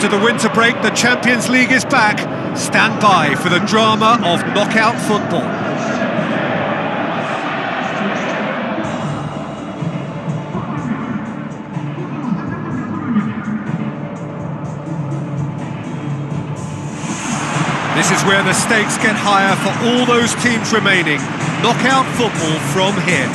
After the winter break, the Champions League is back. Stand by for the drama of knockout football. This is where the stakes get higher for all those teams remaining. Knockout football from here.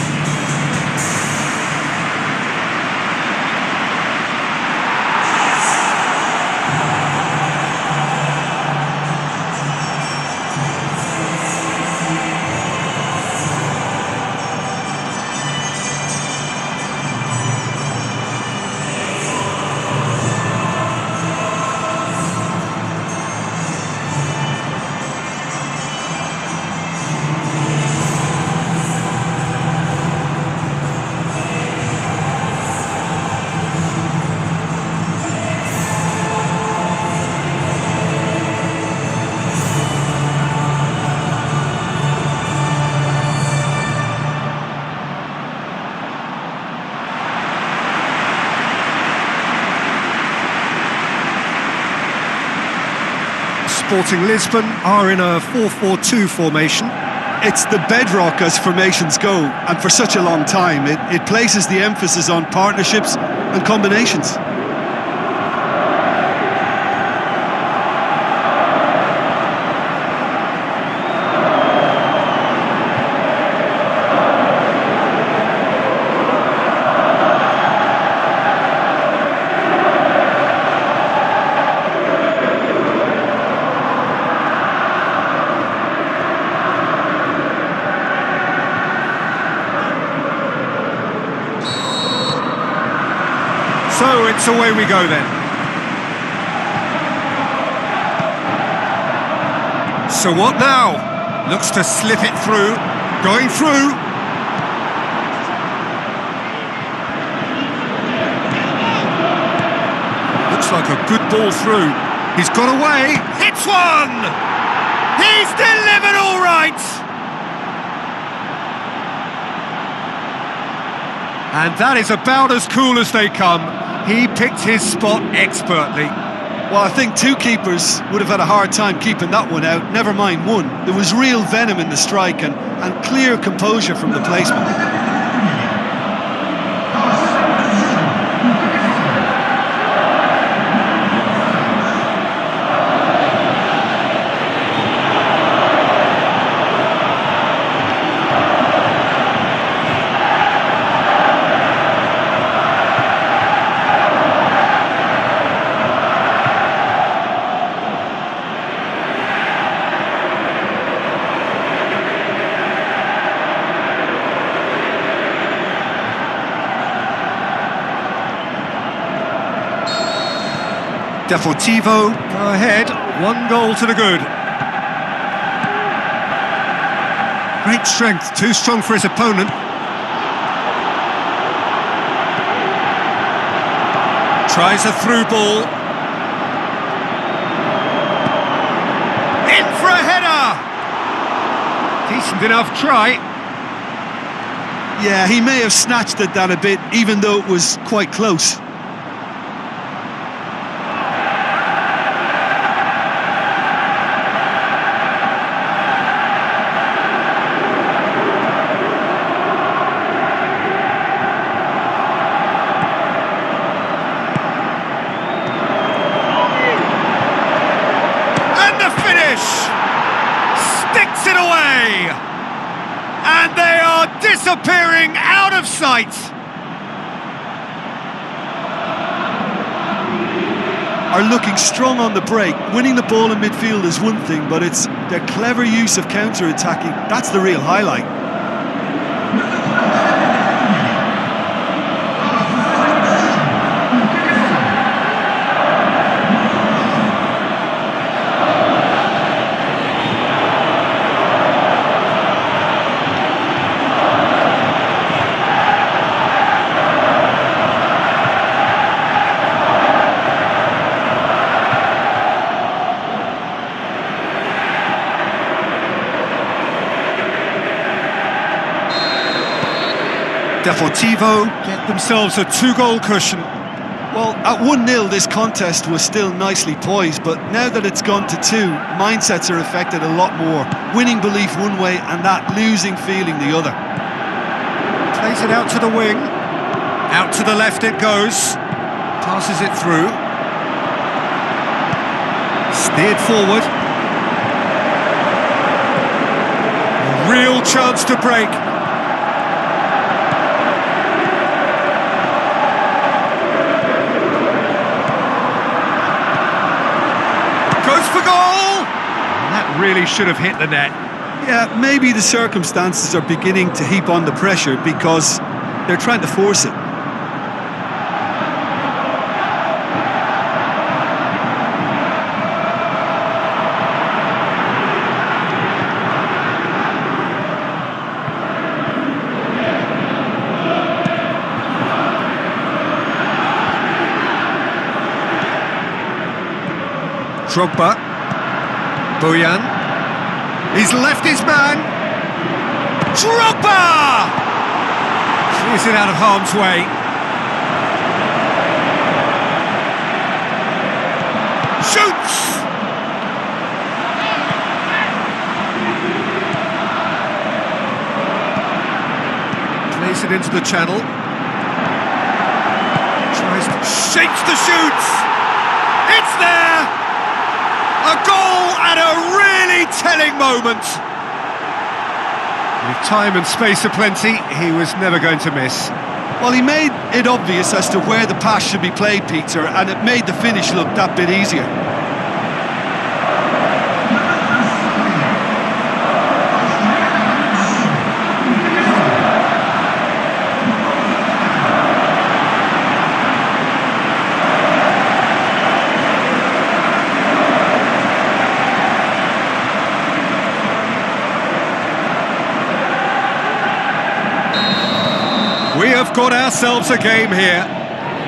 Sporting Lisbon are in a 4-4-2 formation. It's the bedrock as formations go, and for such a long time. It places the emphasis on partnerships and combinations. So it's away we go then. So what now? Looks to slip it through. Going through. Looks like a good ball through. He's got away. Hits one! He's delivered all right! And that is about as cool as they come. He picked his spot expertly. Well, I think two keepers would have had a hard time keeping that one out, never mind one. There was real venom in the strike and clear composure from the placement. Deportivo go ahead, 1 goal to the good. Great strength, too strong for his opponent. Tries a through ball. In for a header! Decent enough try. Yeah, he may have snatched at that a bit, even though it was quite close. Sticks it away! And they are disappearing out of sight! Are looking strong on the break. Winning the ball in midfield is one thing, but it's their clever use of counter-attacking. That's the real highlight. Deportivo get themselves a 2-goal cushion. Well, at 1-0 this contest was still nicely poised, but now that it's gone to 2, mindsets are affected a lot more. Winning belief one way and that losing feeling the other. Plays it out to the wing. Out to the left it goes. Passes it through. Steered forward. A real chance to break. Goes for goal! That really should have hit the net. Yeah, maybe the circumstances are beginning to heap on the pressure because they're trying to force it. Drogba. Bojan. He's left his man. Drogba! Clears it out of harm's way. Shoots! Plays it into the channel. Tries to... shakes the shoots! It's there! A goal at a really telling moment. With time and space aplenty, he was never going to miss. Well, he made it obvious as to where the pass should be played, Peter, and it made the finish look that bit easier. We have got ourselves a game here.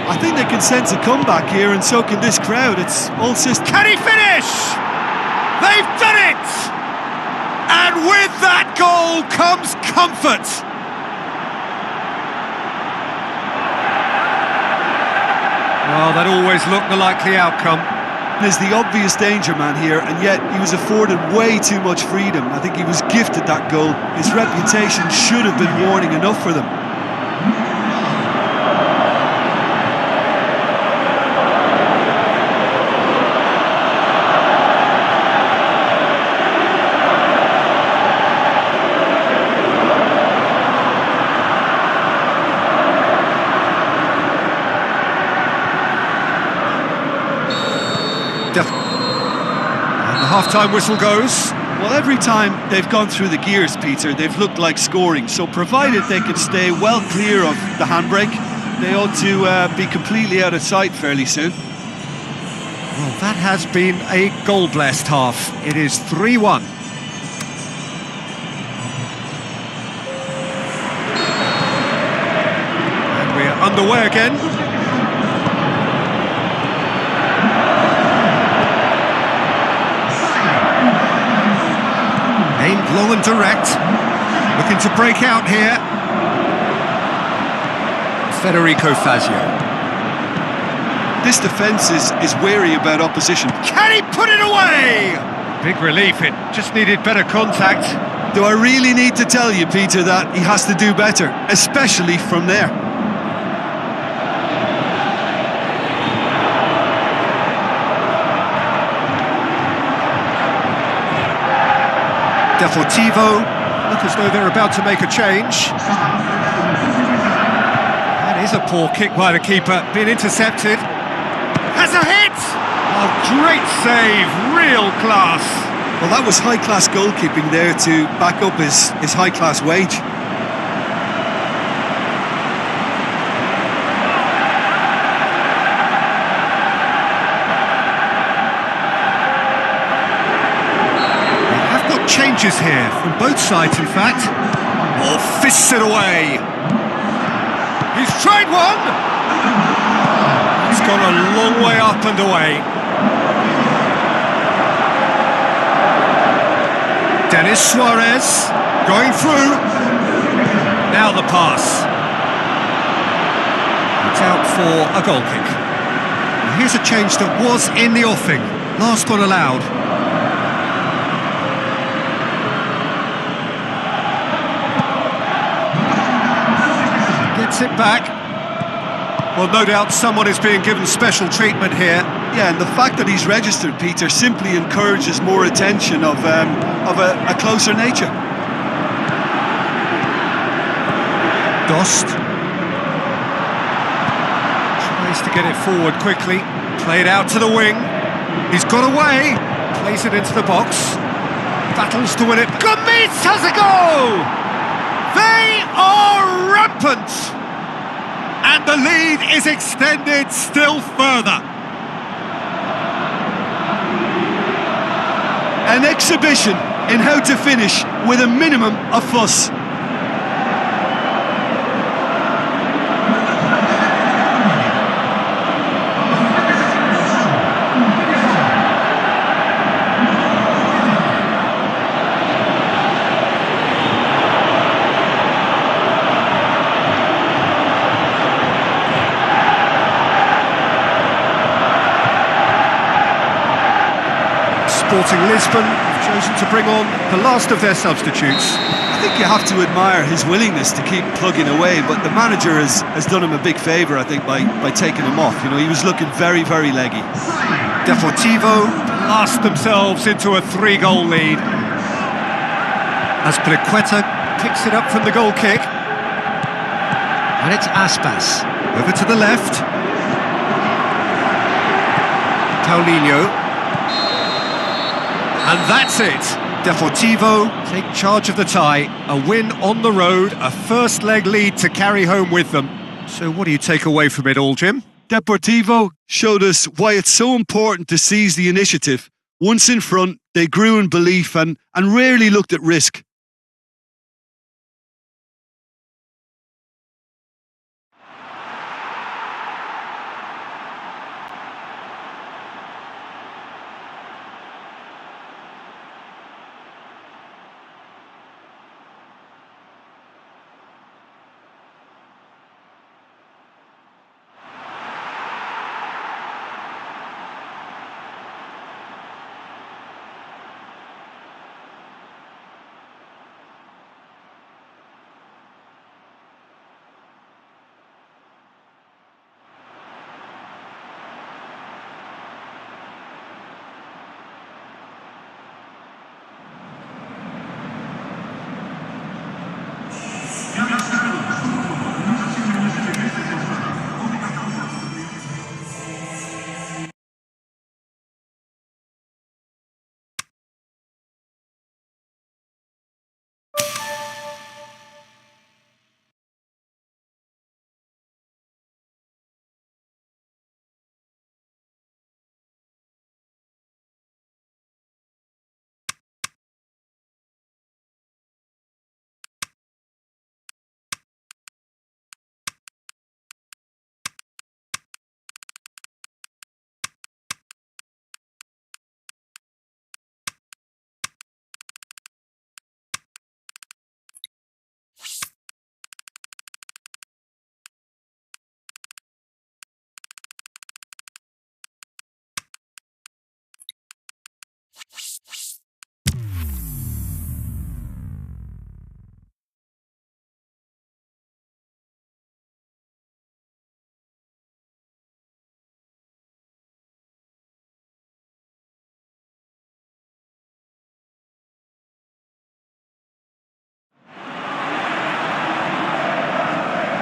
I think they can sense a comeback here, and so can this crowd. It's all systems. Can he finish? They've done it! And with that goal comes comfort. Well, that always looked the likely outcome. There's the obvious danger man here, and yet he was afforded way too much freedom. I think he was gifted that goal. His reputation should have been warning enough for them. And the half-time whistle goes. Well, every time they've gone through the gears, Peter, they've looked like scoring. So provided they can stay well clear of the handbrake, they ought to be completely out of sight fairly soon. Well, that has been a goal-blessed half. It is 3-1. And we are underway again. Aimed long and direct. Looking to break out here. Federico Fazio. This defence is wary about opposition. Can he put it away? Big relief, it just needed better contact. Do I really need to tell you, Peter, that he has to do better, especially from there? Deportivo look as though they're about to make a change. That is a poor kick by the keeper, being intercepted. Has a hit! A great save, real class. Well, that was high-class goalkeeping there to back up his high-class wage. Changes here from both sides, in fact. Or fists it away. He's tried one. It's gone a long way up and away. Denis Suarez going through. Now the pass. It's out for a goal kick. here's a change that was in the offing. Last one allowed. Gets it back. Well, no doubt someone is being given special treatment here. Yeah, and the fact that he's registered, Peter, simply encourages more attention of a closer nature. Dost tries to get it forward quickly. Played out to the wing. He's got away. Plays it into the box. Battles to win it. Gomez has a go! They are rampant! And the lead is extended still further. An exhibition in how to finish with a minimum of fuss. Sporting Lisbon have chosen to bring on the last of their substitutes. I think you have to admire his willingness to keep plugging away, but the manager has done him a big favour, I think, by taking him off. You know, he was looking very, very leggy. Deportivo blast themselves into a 3-goal lead. Azpilicueta picks it up from the goal kick. And it's Aspas. Over to the left. Paulinho. And that's it. Deportivo take charge of the tie. A win on the road, a first leg lead to carry home with them. So what do you take away from it all, Jim? Deportivo showed us why it's so important to seize the initiative. Once in front, they grew in belief and rarely looked at risk.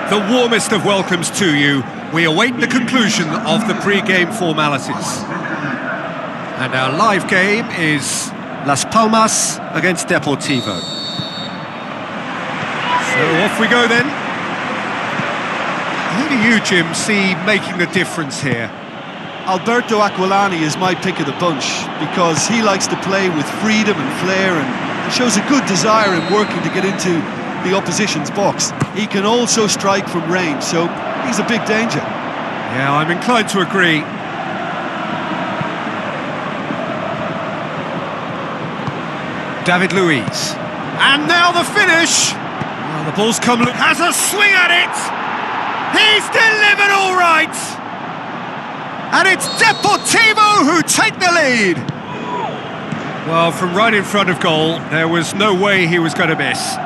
The warmest of welcomes to you. We await the conclusion of the pre-game formalities. And our live game is Las Palmas against Deportivo. So off we go then. Who do you, Jim, see making the difference here? Alberto Aquilani is my pick of the bunch because he likes to play with freedom and flair and shows a good desire in working to get into the opposition's box. He can also strike from range, so he's a big danger. Yeah, I'm inclined to agree. David Luiz. And now the finish! Well, the ball's come... Has a swing at it! He's delivered all right! And it's Deportivo who take the lead. Well, from right in front of goal, there was no way he was going to miss.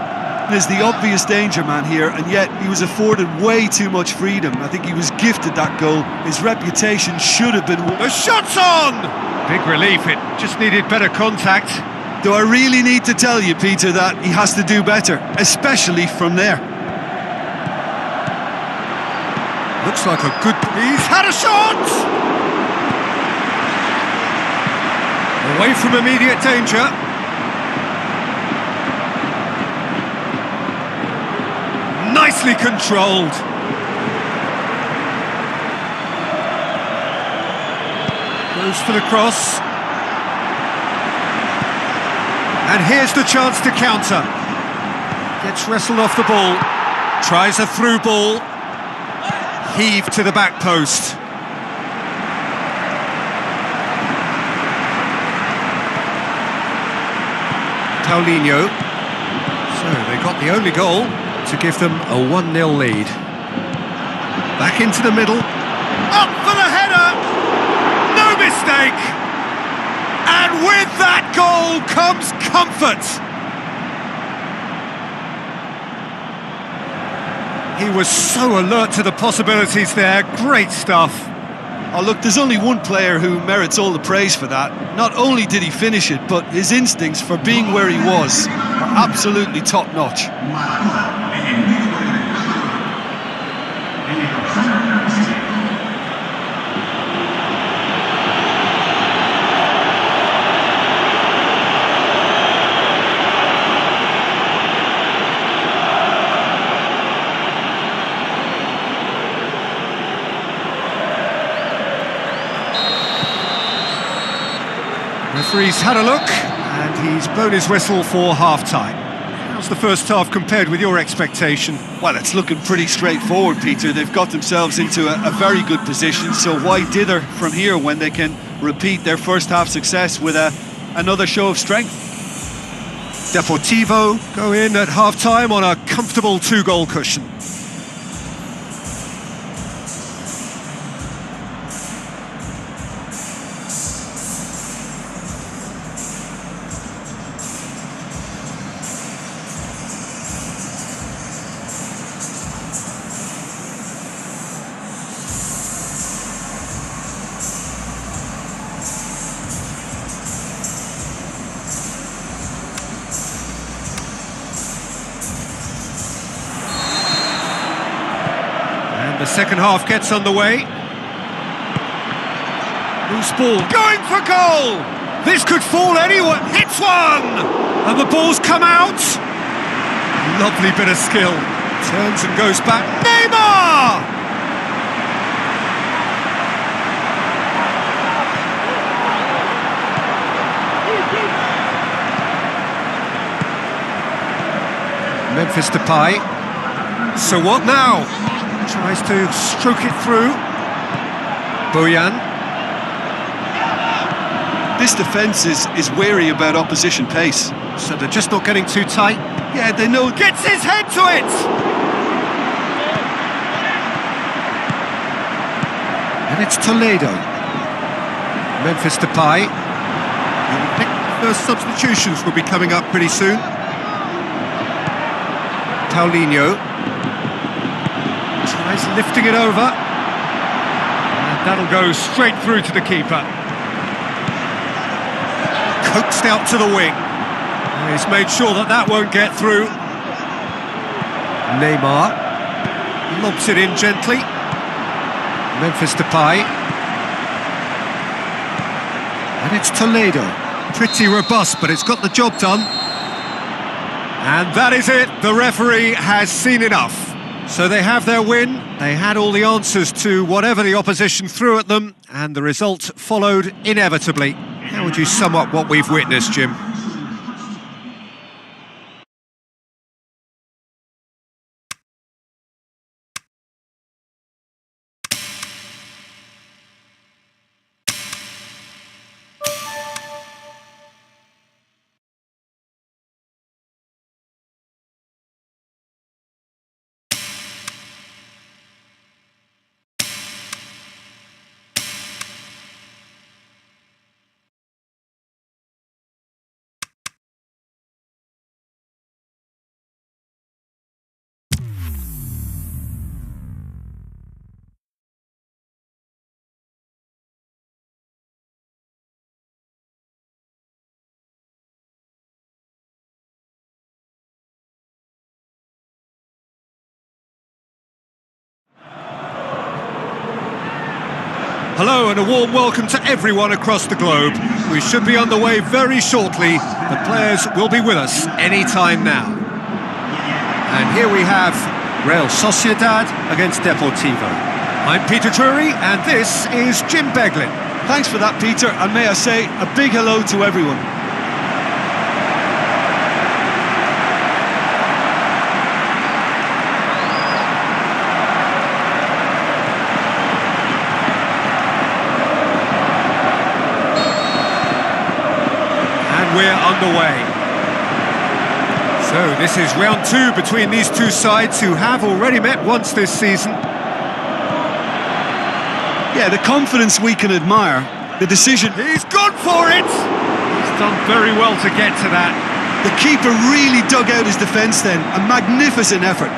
There's the obvious danger man here, and yet he was afforded way too much freedom. I think he was gifted that goal. His reputation should have been... The shot's on! Big relief, it just needed better contact. Do I really need to tell you, Peter, that he has to do better, especially from there? Looks like a good... He's had a shot! Away from immediate danger. Nicely controlled. Goes for the cross. And here's the chance to counter. Gets wrestled off the ball. Tries a through ball. Heave to the back post. Paulinho. So they got the only goal to give them a 1-0 lead. Back into the middle. Up for the header! No mistake! And with that goal comes comfort! He was so alert to the possibilities there. Great stuff. Oh, look, there's only one player who merits all the praise for that. Not only did he finish it, but his instincts for being where he was are absolutely top-notch. Referee's had a look, and he's blown his whistle for half-time. How's the first half compared with your expectation? Well, it's looking pretty straightforward, Peter. They've got themselves into a very good position, so why dither from here when they can repeat their first half success with another show of strength? Deportivo go in at half-time on a comfortable 2-goal cushion. The second half gets underway. Loose ball, going for goal! This could fall anyone, hits one! And the ball's come out! Lovely bit of skill. Turns and goes back. Neymar! Memphis Depay. So what now? Tries to stroke it through. Bojan. This defence is wary about opposition pace. So they're just not getting too tight. Yeah, they know... Gets his head to it! And it's Toledo. Memphis Depay. I think the first substitutions will be coming up pretty soon. Paulinho. Tries lifting it over, and that'll go straight through to the keeper. Coaxed out to the wing. He's made sure that that won't get through. Neymar lobs it in gently. Memphis Depay. And it's Toledo. Pretty robust, but it's got the job done. And that is it. The referee has seen enough. So they have their win, they had all the answers to whatever the opposition threw at them, and the result followed inevitably. How would you sum up what we've witnessed, Jim? Hello and a warm welcome to everyone across the globe. We should be on the way very shortly. The players will be with us any time now. And here we have Real Sociedad against Deportivo. I'm Peter Drury and this is Jim Beglin. Thanks for that, Peter, and may I say a big hello to everyone. We're underway. So this is round two between these two sides who have already met once this season. Yeah, the confidence we can admire, the decision. He's gone for it! He's done very well to get to that. The keeper really dug out his defence then, a magnificent effort.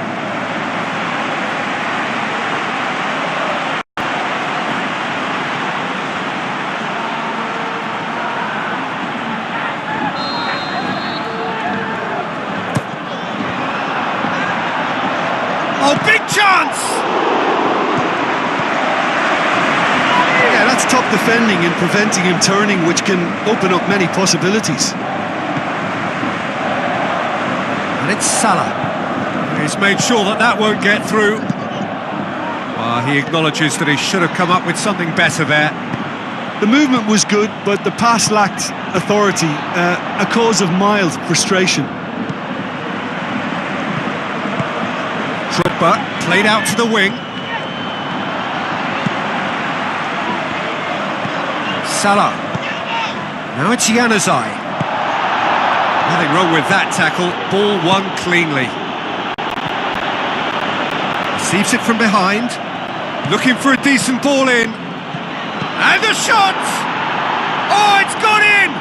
Oh, big chance! Yeah, that's top defending and preventing him turning, which can open up many possibilities. And it's Salah. He's made sure that that won't get through. He acknowledges that he should have come up with something better there. The movement was good, but the pass lacked authority, a cause of mild frustration. Drogba played out to the wing. Salah. Now it's Januzaj. Nothing wrong with that tackle. Ball won cleanly. Receives it from behind. Looking for a decent ball in. And the shot! Oh, it's gone in!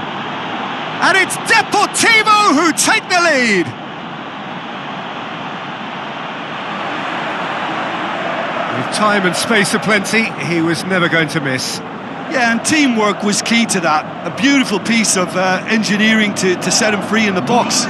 And it's Deportivo who take the lead. With time and space aplenty, he was never going to miss. Yeah, and teamwork was key to that. A beautiful piece of engineering to set him free in the box.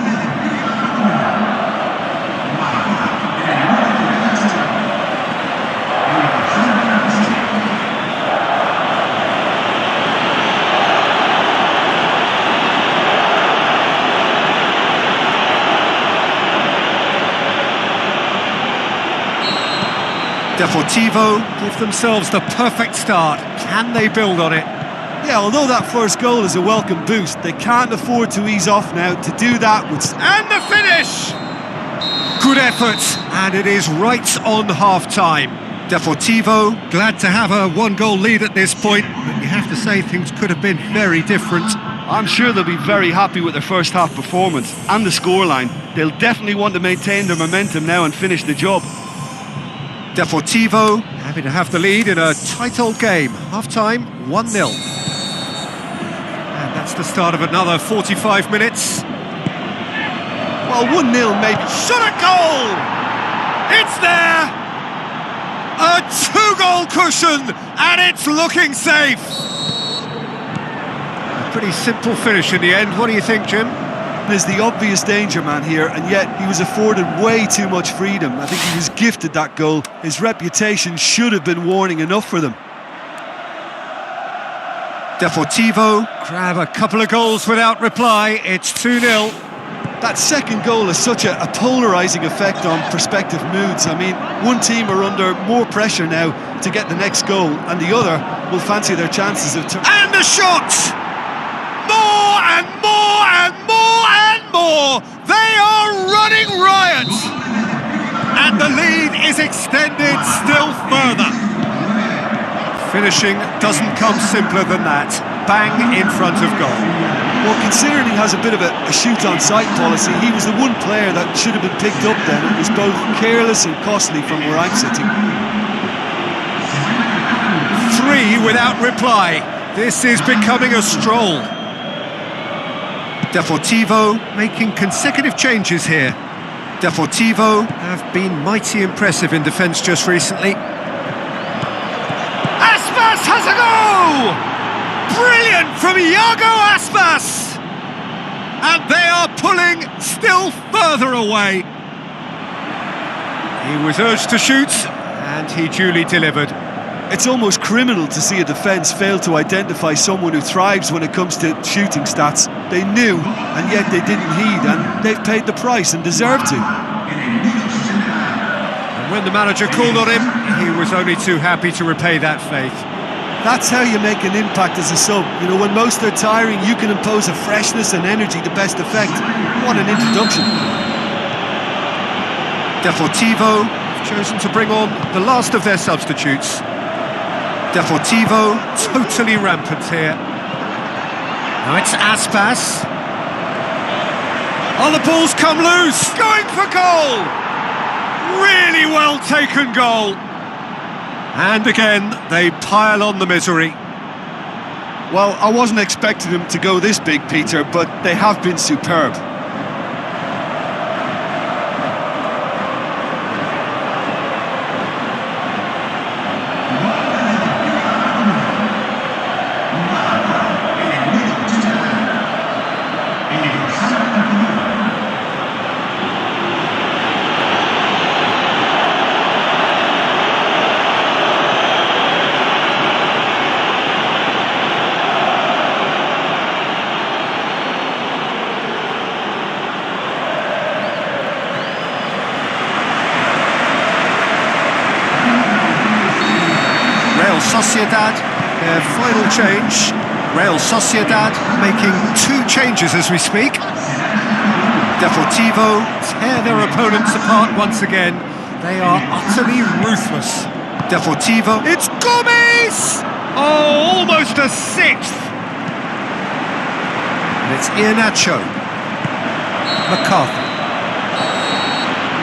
Deportivo give themselves the perfect start. Can they build on it? Yeah, although that first goal is a welcome boost, they can't afford to ease off now. To do that would... And the finish! Good effort, and it is right on half-time. Deportivo glad to have a one-goal lead at this point, but you have to say things could have been very different. I'm sure they'll be very happy with their first half performance and the scoreline. They'll definitely want to maintain their momentum now and finish the job. Deportivo happy to have the lead in a tight old game. Half-time, 1-0. And that's the start of another 45 minutes. Well, 1-0 maybe. Shot at goal! It's there! A two-goal cushion, and it's looking safe! A pretty simple finish in the end. What do you think, Jim? There's the obvious danger man here, and yet he was afforded way too much freedom. I think he was gifted that goal. His reputation should have been warning enough for them. Deportivo grab a couple of goals without reply. It's 2-0. That second goal has such a polarising effect on prospective moods. I mean, one team are under more pressure now to get the next goal, and the other will fancy their chances of... And the shot! More and more and more and more! They are running riot! And the lead is extended still further. Finishing doesn't come simpler than that. Bang in front of goal. Well, considering he has a bit of a shoot-on-sight policy, he was the one player that should have been picked up then. It was both careless and costly from where I'm sitting. 3 without reply. This is becoming a stroll. Deportivo making consecutive changes here. Deportivo have been mighty impressive in defence just recently. Aspas has a goal! Brilliant from Iago Aspas! And they are pulling still further away. He was urged to shoot, and he duly delivered. It's almost criminal to see a defence fail to identify someone who thrives when it comes to shooting stats. They knew, and yet they didn't heed, and they've paid the price and deserve to. And when the manager called on him, he was only too happy to repay that faith. That's how you make an impact as a sub. You know, when most are tiring, you can impose a freshness and energy to best effect. What an introduction. Deportivo have chosen to bring on the last of their substitutes. Deportivo totally rampant here. Now it's Aspas. Oh, the ball's come loose! Going for goal! Really well taken goal. And again, they pile on the misery. Well, I wasn't expecting them to go this big, Peter, but they have been superb. Real Sociedad, their final change. Real Sociedad making 2 changes as we speak. Deportivo tear their opponents apart once again. They are utterly ruthless. Deportivo, it's Gomez! Oh, almost a 6th! And it's Iheanacho. McCarthy.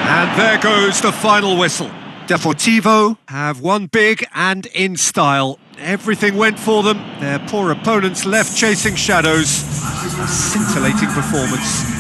And there goes the final whistle. Deportivo have won big and in style. Everything went for them. Their poor opponents left chasing shadows. Scintillating performance.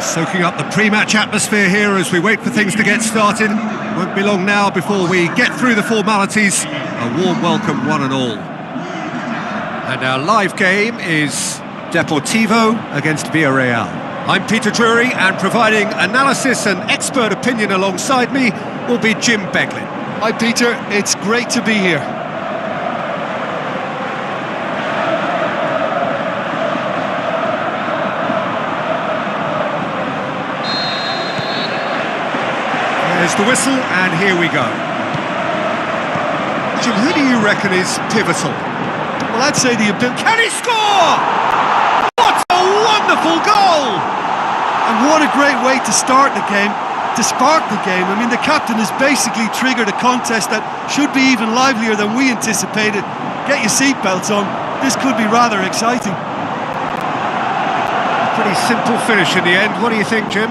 Soaking up the pre-match atmosphere here as we wait for things to get started. Won't be long now before we get through the formalities. A warm welcome, one and all. And our live game is Deportivo against Villarreal. I'm Peter Drury, and providing analysis and expert opinion alongside me will be Jim Beglin. Hi Peter, it's great to be here. There's the whistle, and here we go. Jim, who do you reckon is pivotal? Well, I'd say the ability... Can he score? What a wonderful goal! And what a great way to start the game, to spark the game. I mean, the captain has basically triggered a contest that should be even livelier than we anticipated. Get your seatbelts on, this could be rather exciting. Pretty simple finish in the end. What do you think, Jim?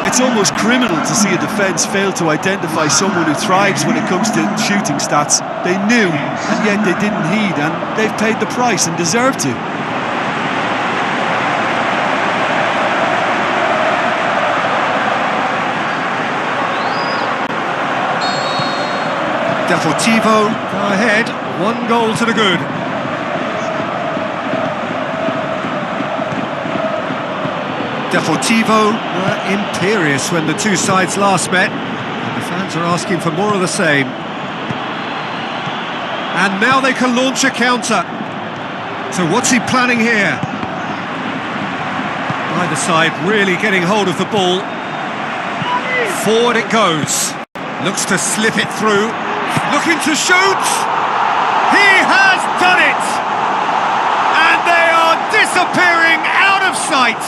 It's almost criminal to see a defence fail to identify someone who thrives when it comes to shooting stats. They knew, and yet they didn't heed, and they've paid the price and deserve to. Deportivo go ahead, 1 goal to the good. Deportivo were imperious when the two sides last met, and the fans are asking for more of the same. And now they can launch a counter. So what's he planning here? Either side really getting hold of the ball. Forward it goes. Looks to slip it through. Looking to shoot! He has done it! And they are disappearing out of sight!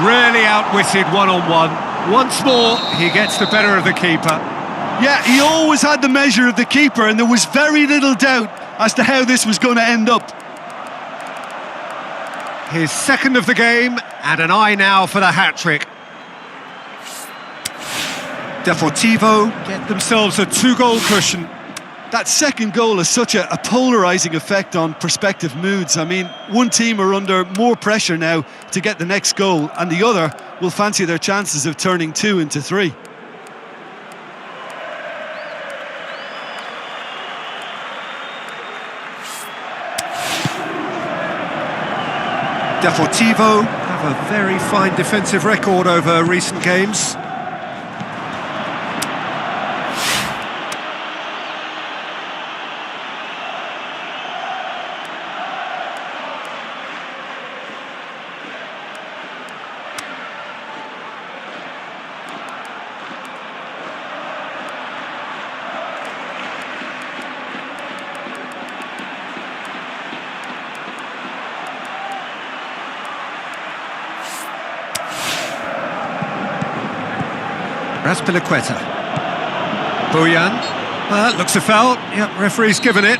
Really outwitted one-on-one. Once more, he gets the better of the keeper. Yeah, he always had the measure of the keeper, and there was very little doubt as to how this was going to end up. His second of the game, and an eye now for the hat-trick. Deportivo get themselves a 2-goal cushion. That second goal has such a polarising effect on prospective moods. I mean, one team are under more pressure now to get the next goal, and the other will fancy their chances of turning 2 into 3. Deportivo have a very fine defensive record over recent games. Azpilicueta. Bojan. Looks a foul. Yep, referee's given it.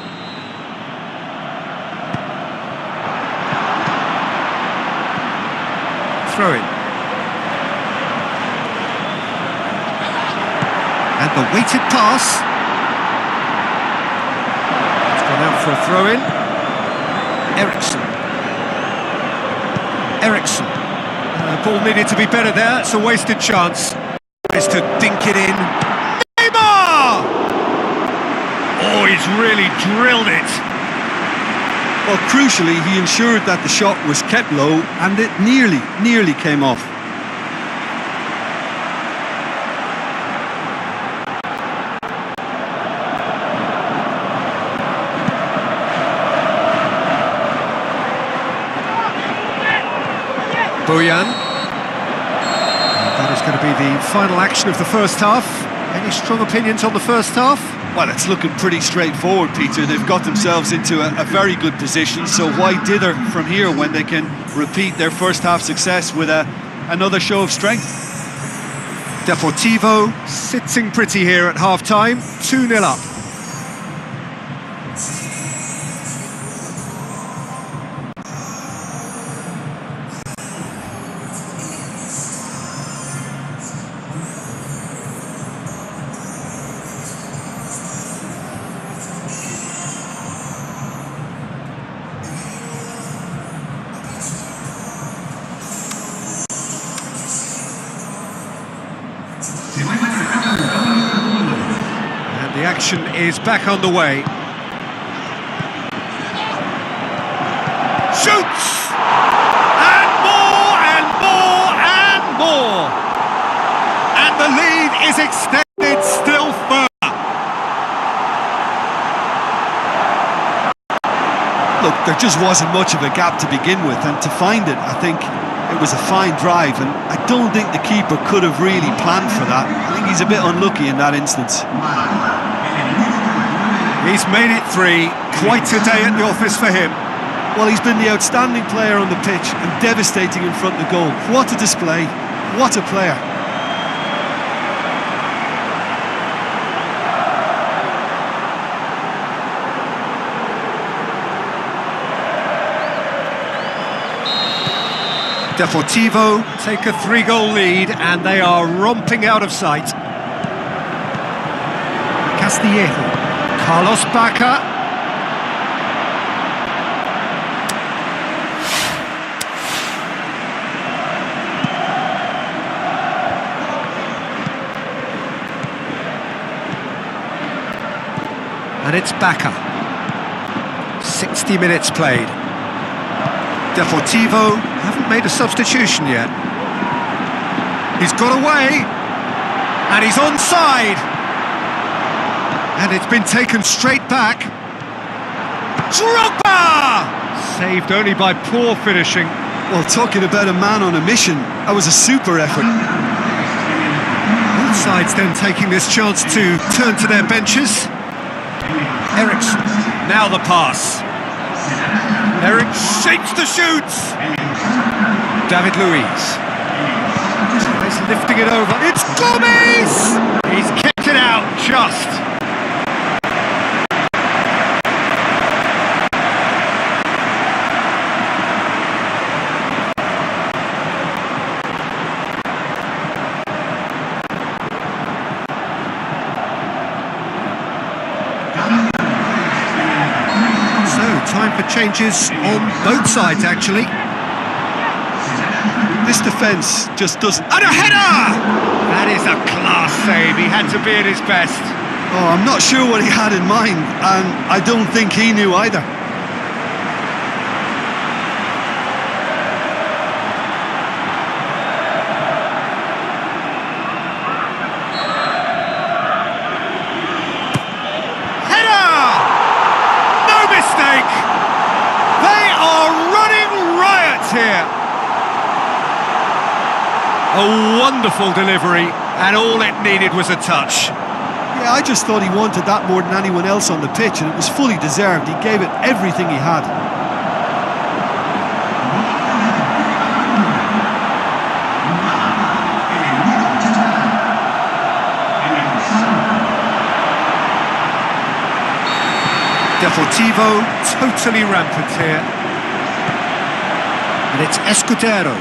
Throw in. And the weighted pass. It's gone out for a throw-in. Eriksson. Ball needed to be better there. It's a wasted chance. Is to dink it in. Neymar! Oh, he's really drilled it. Well, crucially, he ensured that the shot was kept low, and it nearly came off. Bojan. That is going to be the final action of the first half. Any strong opinions on the first half? Well, it's looking pretty straightforward, Peter. They've got themselves into a very good position, so why dither from here when they can repeat their first half success with another show of strength? Deportivo sitting pretty here at half-time, 2-0 up. And the action is back on the way. Shoots! And more and more and more! And the lead is extended still further. Look, there just wasn't much of a gap to begin with, and to find it, I think it was a fine drive, and I don't think the keeper could have really planned for that. I think he's a bit unlucky in that instance. He's made it 3, quite a day at the office for him. Well, he's been the outstanding player on the pitch and devastating in front of the goal. What a display, what a player. Deportivo take a 3-goal lead and they are romping out of sight. Castillejo, Carlos Bacca. And it's Bacca. 60 minutes played. Deportivo haven't made a substitution yet. He's got away, and he's onside. And it's been taken straight back. Drogba! Saved only by poor finishing. Well, talking about a man on a mission, that was a super effort. Both sides then taking this chance to turn to their benches. Eriksson, now the pass. Eric shapes the shoots. David Luiz. He's lifting it over. It's Gomez! He's kept it out just. Time for changes on both sides, actually. This defence just doesn't... And a header! That is a class save. He had to be at his best. Oh, I'm not sure what he had in mind, and I don't think he knew either. Here. A wonderful delivery, and all it needed was a touch. Yeah, I just thought he wanted that more than anyone else on the pitch, and it was fully deserved. He gave it everything he had. Deportivo totally rampant here. And it's Escudero.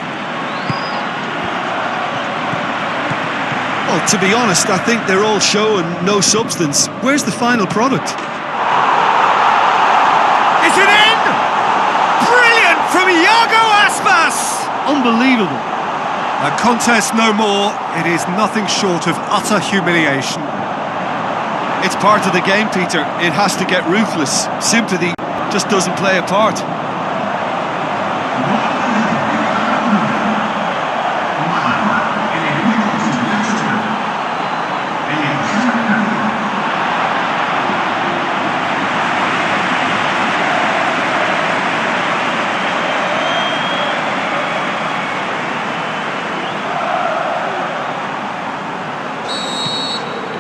Well, to be honest, I think they're all show and no substance. Where's the final product? Is it in? Brilliant from Iago Aspas! Unbelievable. A contest no more. It is nothing short of utter humiliation. It's part of the game, Peter. It has to get ruthless. Sympathy just doesn't play a part.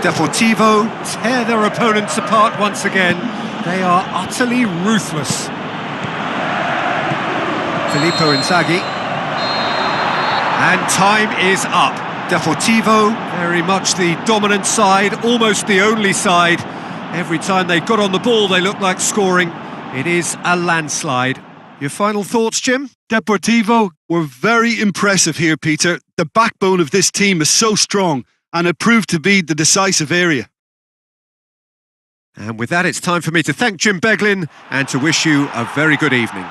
Deportivo tear their opponents apart once again. They are utterly ruthless. Filippo Inzaghi. And time is up. Deportivo, very much the dominant side, almost the only side. Every time they got on the ball, they looked like scoring. It is a landslide. Your final thoughts, Jim? Deportivo were very impressive here, Peter. The backbone of this team is so strong, and it proved to be the decisive area. And with that, it's time for me to thank Jim Beglin and to wish you a very good evening.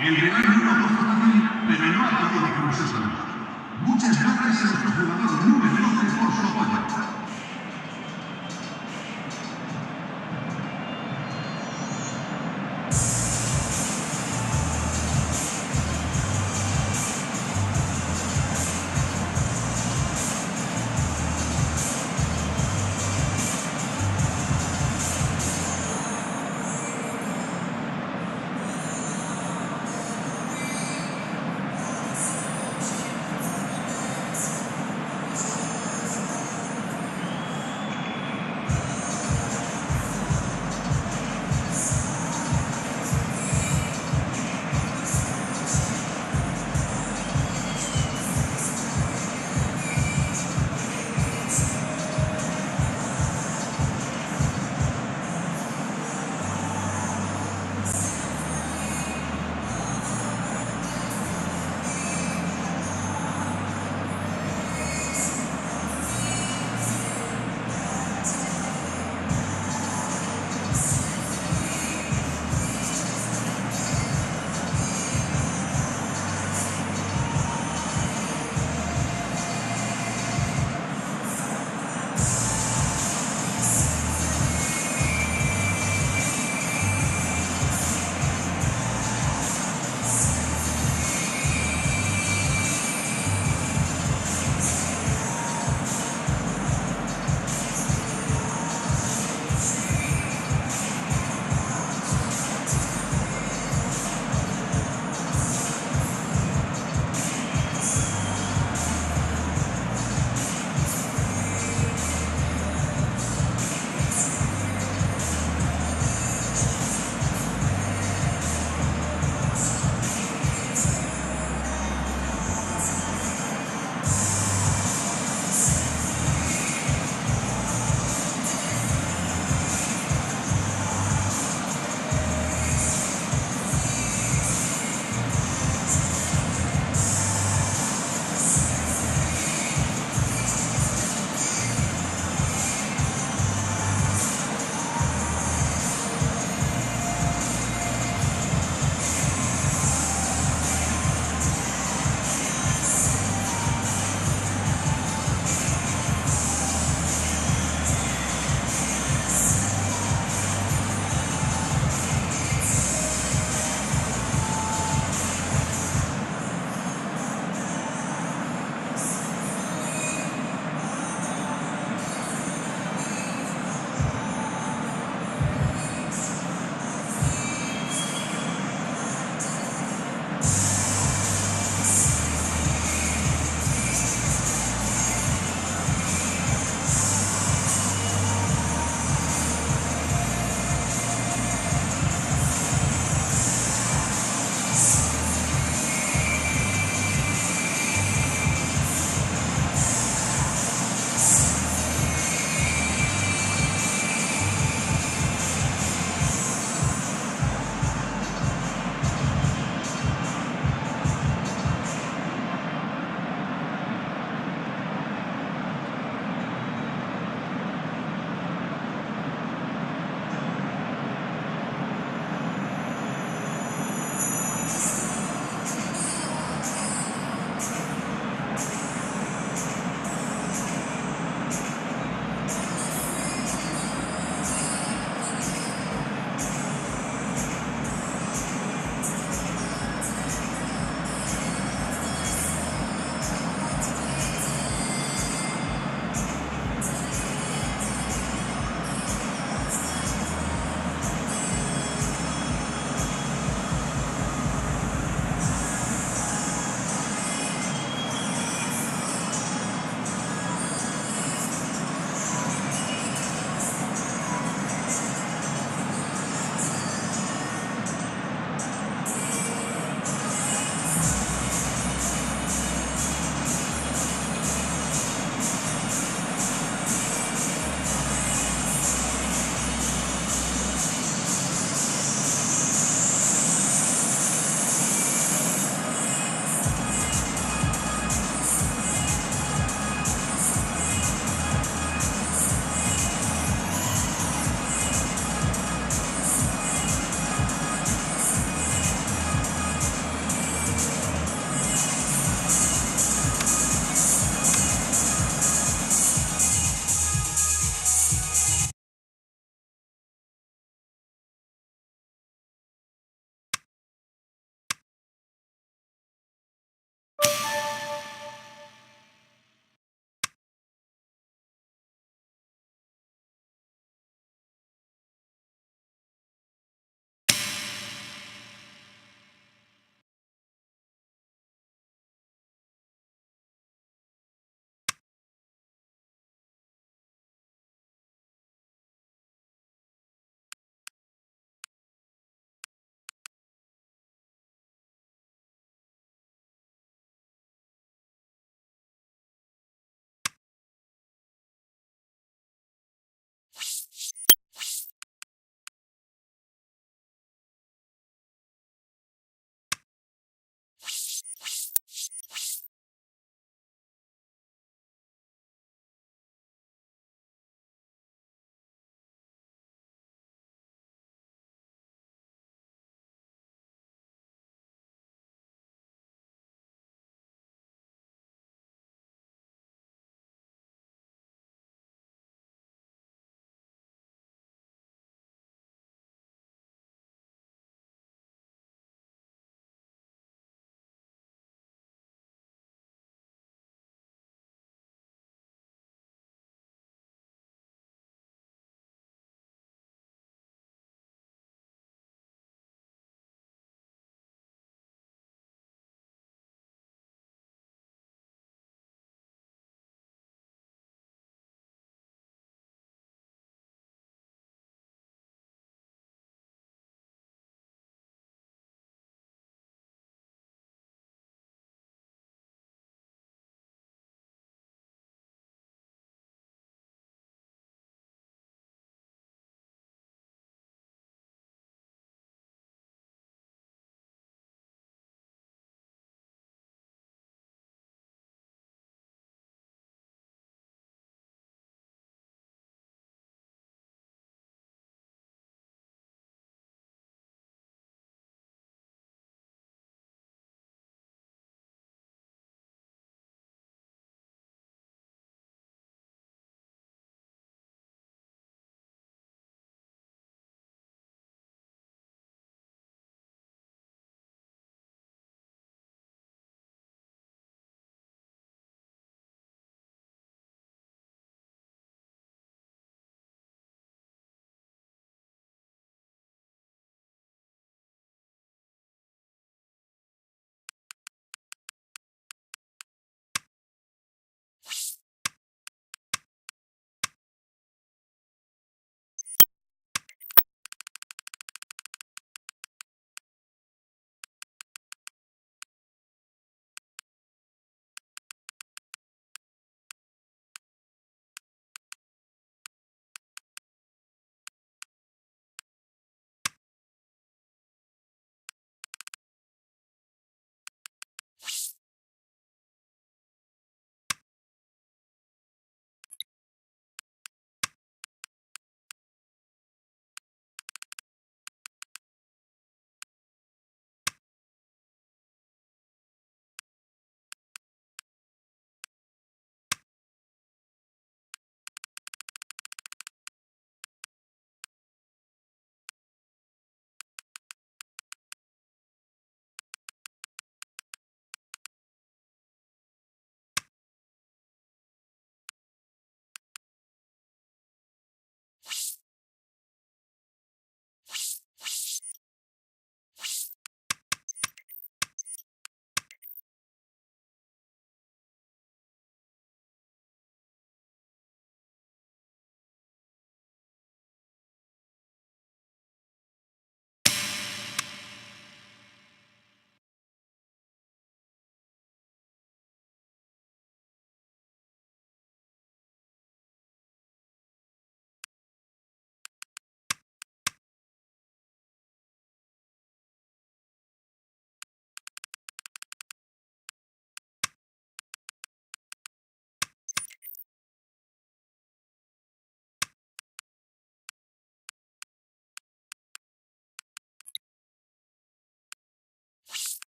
El Real no ha puesto fácil, pero no ha podido reconocer su lugar. Muchas gracias a nuestro jugador número 12 por su apoyo.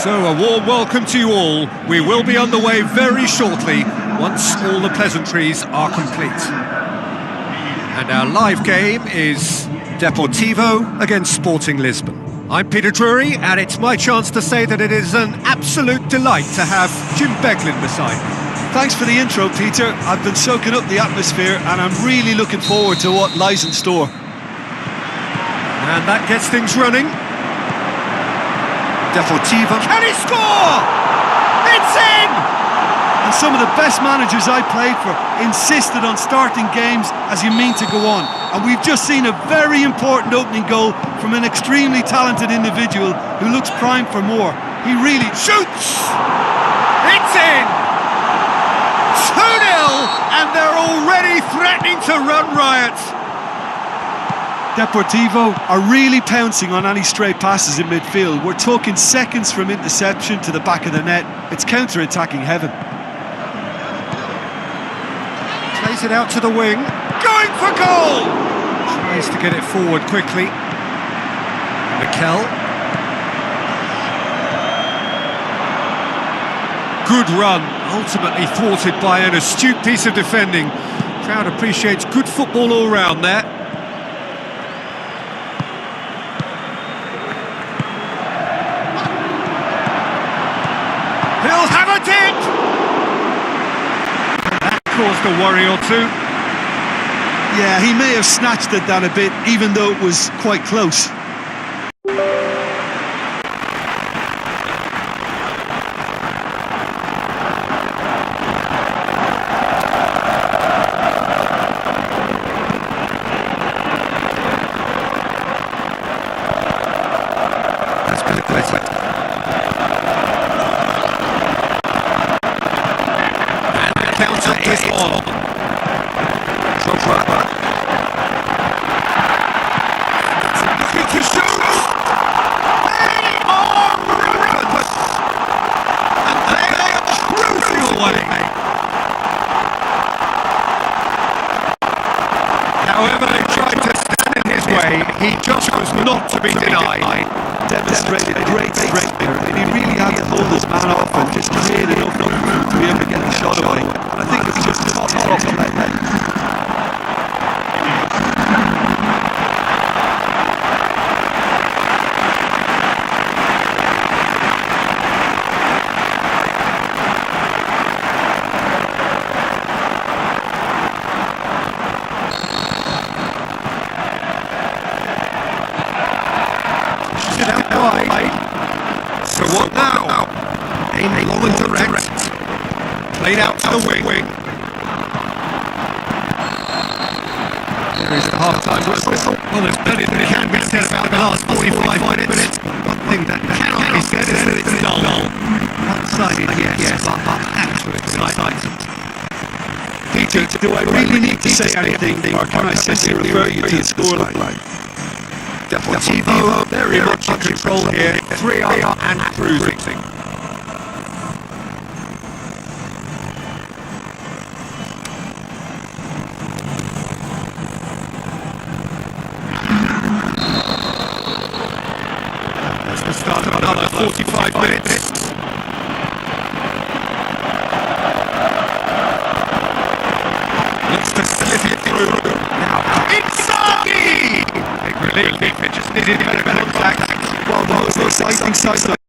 So a warm welcome to you all. We will be on the way very shortly once all the pleasantries are complete. And our live game is Deportivo against Sporting Lisbon. I'm Peter Drury, and it's my chance to say that it is an absolute delight to have Jim Beglin beside me. Thanks for the intro, Peter. I've been soaking up the atmosphere and I'm really looking forward to what lies in store. And that gets things running. Deportivo. Can he score? It's in! And some of the best managers I played for insisted on starting games as you mean to go on. And we've just seen a very important opening goal from an extremely talented individual who looks primed for more. He really shoots! It's in! 2-0, and they're already threatening to run riot. Deportivo are really pouncing on any stray passes in midfield. We're talking seconds from interception to the back of the net. It's counter-attacking heaven. Plays it out to the wing. Going for goal! Tries to get it forward quickly. Mikel. Good run, ultimately thwarted by an astute piece of defending. Crowd appreciates good football all round there. He'll have a dip! That caused a worry or two. Yeah, he may have snatched at that a bit, even though it was quite close. That's been a great play. Counter is on. To shoot! They are relentless! And they are cruising away! However they tried to stand in his way, he just was not to be denied. Demonstrated great strength there, and he really had to hold his man off and just create enough room to be able to get the shot away. And I think it's just top play. So what now? Aim long and direct. Played out to the wing. There is the half-time whistle. Well, there's plenty that can be said about the last 45 minutes. One thing that cannot be said is that it's dull. One-sided, yes, but actually exciting. Peter, do I really need to say anything, or can I simply refer you to the scoreline? Deportivo very much in control here, 3-0 and cruising. That's the start of another 45 minutes. Looks to slip it through. Now, Inzaghi! Big relief, it just needed a better contact. Well, those exciting sides.